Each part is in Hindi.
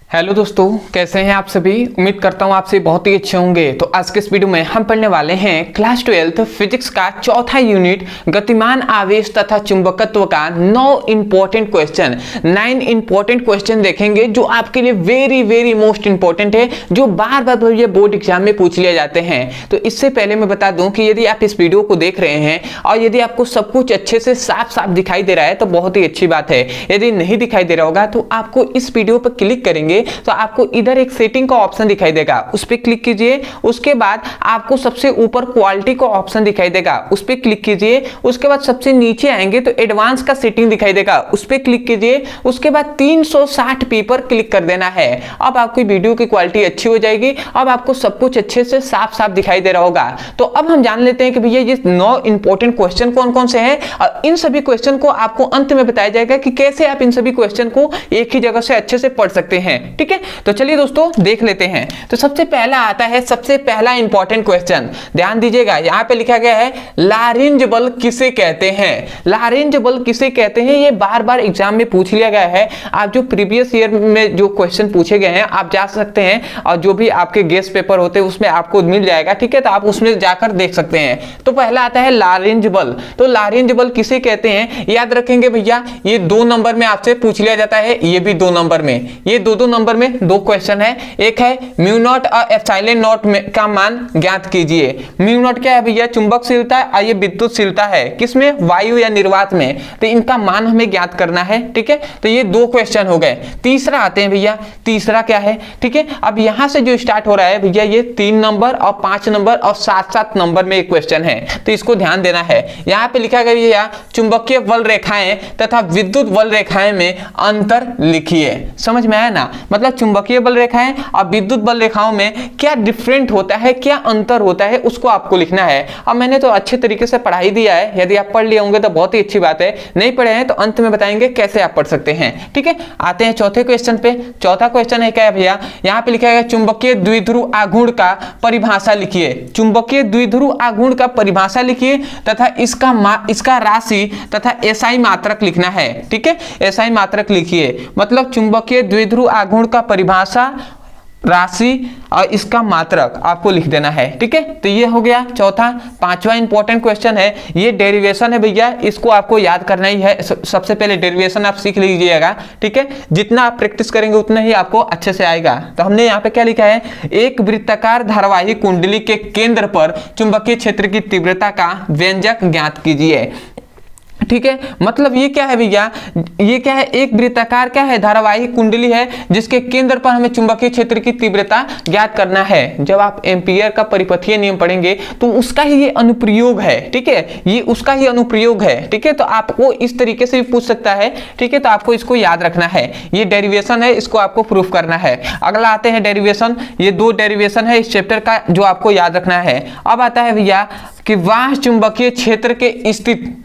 हेलो दोस्तों, कैसे हैं आप सभी। उम्मीद करता हूं आप सभी बहुत ही अच्छे होंगे। तो आज के इस वीडियो में हम पढ़ने वाले हैं क्लास 12 फिजिक्स का चौथा यूनिट गतिमान आवेश तथा चुंबकत्व का 9 इंपॉर्टेंट क्वेश्चन। 9 इंपॉर्टेंट क्वेश्चन देखेंगे जो आपके लिए वेरी मोस्ट इंपॉर्टेंट है, जो बार बार ये बोर्ड एग्जाम में पूछ लिए जाते हैं। तो इससे पहले मैं बता दूं कि यदि आप इस वीडियो को देख रहे हैं और यदि आपको सब कुछ अच्छे से साफ साफ दिखाई दे रहा है तो बहुत ही अच्छी बात है। यदि नहीं दिखाई दे रहा होगा तो आपको इस वीडियो पर क्लिक करेंगे तो आपको इधर एक सेटिंग का ऑप्शन दिखाई देगा, उस पर क्लिक कीजिए। उसके बाद आपको सबसे ऊपर क्वालिटी का ऑप्शन दिखाई देगा, उस पर क्लिक कीजिए। उसके बाद सबसे नीचे आएंगे तो एडवांस का सेटिंग दिखाई देगा, उस पर क्लिक कीजिए। उसके बाद 360p पर क्लिक कर देना है। अब आपकी वीडियो की क्वालिटी अच्छी हो जाएगी। अब आपको सब कुछ अच्छे से साफ साफ दिखाई दे रहा होगा। तो अब हम जान लेते हैं कि भैया ये 9 इंपॉर्टेंट क्वेश्चन कौन कौन से हैं और इन सभी क्वेश्चन को आपको अंत में बताया जाएगा कि कैसे आप इन सभी क्वेश्चन को एक ही जगह से अच्छे से पढ़ सकते हैं। ठीक है, तो चलिए दोस्तों देख लेते हैं। तो सबसे पहला आता है, सबसे पहला इंपॉर्टेंट क्वेश्चन, ध्यान दीजिएगा। यहां पे लिखा गया है लारेंज बल किसे कहते हैं। लारेंज बल किसे कहते हैं, ये बार बार एग्जाम में पूछ लिया गया है। आप जो प्रीवियस ईयर में जो क्वेश्चन पूछे गए हैं आप जा सकते हैं और जो भी आपके गेस्ट पेपर होते हैं उसमें आपको मिल जाएगा। ठीक है, तो आप उसमें जाकर देख सकते हैं। तो पहला आता है लारेंज बल। तो लारेंज बल किसे कहते हैं याद रखेंगे भैया, ये 2 नंबर में आपसे पूछ लिया जाता है, ये भी 2 नंबर में, ये 2 नंबर में 2 क्वेश्चन है। एक है म्यू नॉट और एप्सिलॉन नॉट का मान ज्ञात कीजिए। म्यू नॉट क्या है भैया, चुंबकशीलता और ये विद्युतशीलता है, किसमें, वायु या निर्वात में। तो इनका मान हमें ज्ञात करना है। ठीक है, तो ये 2 क्वेश्चन हो गए। तीसरा आते हैं भैया, तीसरा क्या है। ठीक है, अब यहां से जो स्टार्ट हो रहा है भैया, ये 3 नंबर और 5 नंबर और 7 नंबर में एक क्वेश्चन है, तो इसको ध्यान देना है। यहां पे लिखा गया भैया चुंबकीय बल रेखाएं तथा विद्युत बल रेखाएं में अंतर लिखिए। समझ में आया ना, मतलब चुंबकीय बल रेखाएं और विद्युत बल रेखाओं में क्या डिफरेंट होता है, क्या अंतर होता है, उसको आपको लिखना है। अब मैंने तो अच्छे तरीके से पढ़ाई दिया है, यदि आप पढ़ लिए होंगे तो बहुत ही अच्छी बात है। नहीं पढ़े हैं तो अंत में बताएंगे कैसे आप पढ़ सकते हैं। ठीक है, आते हैं चौथे क्वेश्चन पे। चौथा क्वेश्चन है क्या है भैया, यहाँ पे लिखा है चुंबकीय द्विध्रुव आघूर्ण का परिभाषा लिखिए। चुंबकीय द्विध्रुव आघूर्ण का परिभाषा लिखिए तथा इसका राशि तथा एसआई मात्रक लिखना है। ठीक है, एसआई मात्रक लिखिए, मतलब चुंबकीय द्विध्रुव आघूर्ण का परिभाषा, राशि और इसका मात्रक आपको लिख देना है। ठीक है, तो ये हो गया चौथा। पांचवा इंपॉर्टेंट क्वेश्चन है, ये डेरिवेशन है भैया, इसको आपको याद करना ही है। सबसे पहले डेरिवेशन आप सीख लीजिएगा। ठीक है, जितना आप प्रैक्टिस करेंगे उतना ही आपको अच्छे से आएगा। तो हमने यहाँ पे क्या लिखा है, एक वृत्ताकार धारावाही कुंडली के केंद्र पर चुंबकीय क्षेत्र की तीव्रता का व्यंजक ज्ञात कीजिए। ठीक है, मतलब ये क्या है भैया, ये क्या है, एक वृत्ताकार क्या है, धारावाही कुंडली है जिसके केंद्र पर हमें चुंबकीय क्षेत्र की तीव्रता ज्ञात करना है। जब आप एम्पियर का परिपथीय नियम पढ़ेंगे तो उसका ही ये अनुप्रयोग है। ठीक है, ये उसका ही अनुप्रयोग है। ठीक है, तो आपको इस तरीके से भी पूछ सकता है। ठीक है, तो आपको इसको याद रखना है। ये डेरिवेशन है, इसको आपको प्रूफ करना है। अगला आते हैं डेरिवेशन, ये 2 डेरिवेशन है इस चैप्टर का जो आपको याद रखना है। अब आता है भैया कि बाह्य चुंबकीय क्षेत्र के स्थित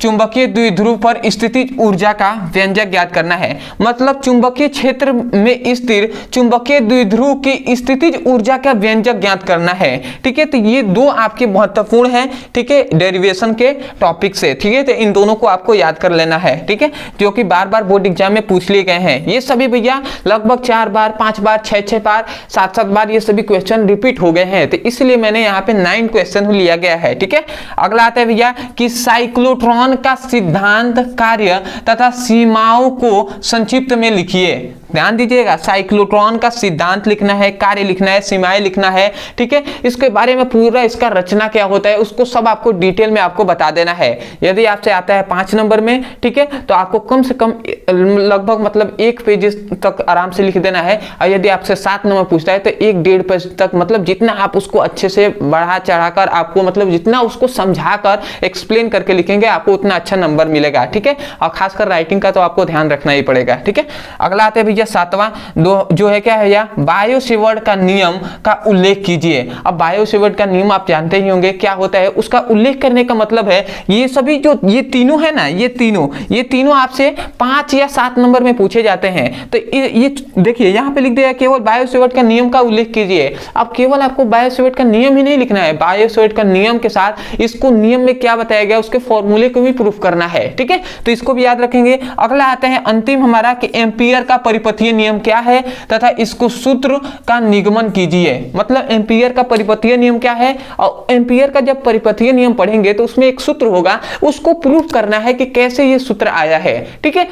चुंबकीय द्विध्रुव पर स्थितिज ऊर्जा का व्यंजक ज्ञात करना है। मतलब चुंबकीय क्षेत्र में स्थिर चुंबकीय द्विध्रुव की स्थितिज ऊर्जा का व्यंजक ज्ञात करना है। ठीक है, तो ये 2 आपके महत्वपूर्ण हैं। ठीक है, डेरिवेशन के टॉपिक से। ठीक है, तो इन दोनों को आपको याद कर लेना है। ठीक है, जो कि बार बार बोर्ड एग्जाम में पूछ लिए गए हैं। ये सभी भैया लगभग 4 बार, 5 बार, 6 बार, 7 बार ये सभी क्वेश्चन रिपीट हो गए हैं, तो इसलिए मैंने यहाँ पे 9 क्वेश्चन लिया गया है। ठीक है, अगला आता है भैया कि साइक्लोट्रॉन का सिद्धांत, कार्य तथा सीमाओं को संक्षिप्त में लिखिए। ध्यान दीजिएगा, साइक्लोट्रॉन का सिद्धांत लिखना है, कार्य लिखना है, सीमाएं लिखना है। ठीक है, इसके बारे में पूरा इसका रचना क्या होता है उसको सब आपको डिटेल में आपको बता देना है। यदि आपसे आता है 5 नंबर में, ठीक है, तो आपको कम से कम लगभग मतलब 1 पेज तक आराम से लिख देना है। और यदि आपसे 7 नंबर पूछता है तो 1-1.5 पेज तक, मतलब जितना आप उसको अच्छे से बढ़ा चढ़ाकर आपको, मतलब जितना उसको समझाकर एक्सप्लेन करके लिखेंगे आपको उतना अच्छा नंबर मिलेगा। ठीक है, और खासकर राइटिंग का तो आपको ध्यान रखना ही पड़ेगा। ठीक है, अगला आते हैं भैया 7वां जो है क्या है भैया, बायो-सेवर्ट का नियम का उल्लेख कीजिए। अब बायो-सेवर्ट का नियम आप जानते ही होंगे क्या होता है, उसका उल्लेख करने का मतलब है ये सभी जो ये तीनों है ना, ये तीनों आपसे 5 या 7 नंबर में पूछे जाते हैं। तो ये देखिए यहाँ पे लिख दिया केवल बायो-सेवर्ट का नियम का उल्लेख कीजिए। अब केवल आपको बायो-सेवर्ट का नियम ही नहीं लिखना है, बायो-सेवर्ट का नियम के साथ इसको नियम में क्या बताया गया उसके फॉर्मूले को भी प्रूफ करना है। ठीक है, तो इसको भी याद रखेंगे। अगला आता है अंतिम हमारा कि एम्पियर का परिपथ परिपथीय नियम क्या है तथा इसको सूत्र का निगमन कीजिए। मतलब एम्पीयर का परिपथीय नियम क्या है, और एम्पीयर का जब परिपथीय नियम पढ़ेंगे तो उसमें एक सूत्र होगा, उसको प्रूफ करना है कि कैसे ये सूत्र आया है। ठीक है,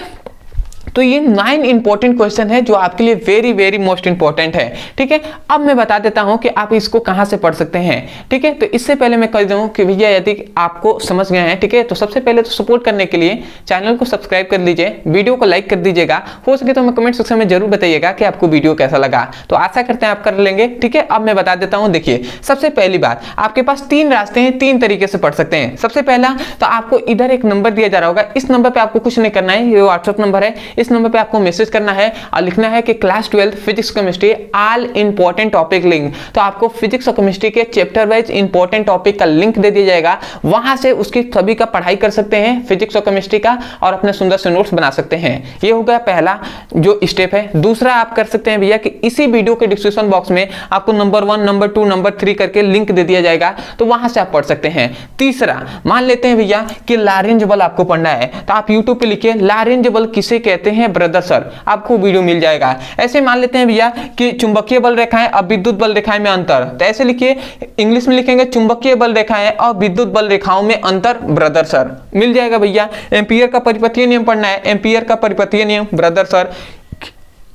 तो ये 9 इंपॉर्टेंट क्वेश्चन है जो आपके लिए वेरी वेरी मोस्ट इंपॉर्टेंट है। ठीक है, अब मैं बता देता हूं कि आप इसको कहां से पढ़ सकते हैं। ठीक है, तो इससे पहले मैं कह दूं कि भैया यदि आपको समझ गए हैं, ठीक है, तो सबसे पहले तो सपोर्ट करने के लिए चैनल को सब्सक्राइब कर लीजिए, वीडियो को लाइक कर दीजिएगा, हो सके तो हमें कमेंट सेक्शन में जरूर बताइएगा कि आपको वीडियो कैसा लगा। तो आशा करते हैं आप कर लेंगे। ठीक है, अब मैं बता देता हूं, देखिए सबसे पहली बात, आपके पास 3 रास्ते हैं, 3 तरीके से पढ़ सकते हैं। सबसे पहला तो आपको इधर एक नंबर दिया जा रहा होगा, इस नंबर पर आपको कुछ नहीं करना है, ये व्हाट्सएप नंबर है, इस नंबर पर आपको मैसेज करना है और लिखना है कि class 12 physics chemistry all important topic link. तो आपको फिजिक्स और केमिस्ट्री के चैप्टर वाइज इंपॉर्टेंट टॉपिक का लिंक दे दिया जाएगा, वहां से उसकी सभी का पढ़ाई कर सकते हैं फिजिक्स और केमिस्ट्री का, और अपने सुंदर से नोट्स बना सकते हैं। ये हो गया पहला जो स्टेप है। दूसरा आप कर सकते हैं भैया कि इसी वीडियो के डिस्क्रिप्शन बॉक्स में आपको नंबर 1, नंबर 2, नंबर 3 करके लिंक दे दिया जाएगा, तो वहां से आप पढ़ सकते हैं। तीसरा, मान लेते हैं भैया कि लैरेंज बल आपको पढ़ना है, तो आप यूट्यूब पे लिखिए लैरेंज बल किसे कहते हैं ब्रदर सर, आपको वीडियो मिल जाएगा। ऐसे मान लेते हैं भैया कि चुंबकीय बल रेखाएं और विद्युत बल रेखाएं में अंतर, तो ऐसे लिखिए, इंग्लिश में लिखेंगे चुंबकीय बल रेखाएं और विद्युत बल रेखाओं में अंतर ब्रदर सर, मिल जाएगा भैया। एम्पीयर का परिपथीय नियम पढ़ना है, एम्पीयर का परिपथीय नियम ब्रदर सर,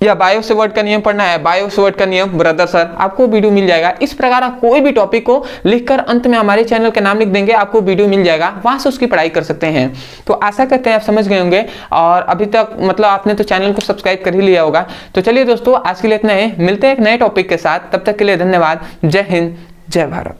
या बायो सेवर्ट का नियम पढ़ना है, बायो सेवर्ट का नियम ब्रदर सर, आपको वीडियो मिल जाएगा। इस प्रकार आप कोई भी टॉपिक को लिखकर अंत में हमारे चैनल का नाम लिख देंगे, आपको वीडियो मिल जाएगा, वहां से उसकी पढ़ाई कर सकते हैं। तो आशा करते हैं आप समझ गए होंगे, और अभी तक मतलब आपने तो चैनल को सब्सक्राइब कर ही लिया होगा। तो चलिए दोस्तों, आज के लिए इतना ही, मिलते हैं एक नए टॉपिक के साथ, तब तक के लिए धन्यवाद। जय हिंद, जय भारत।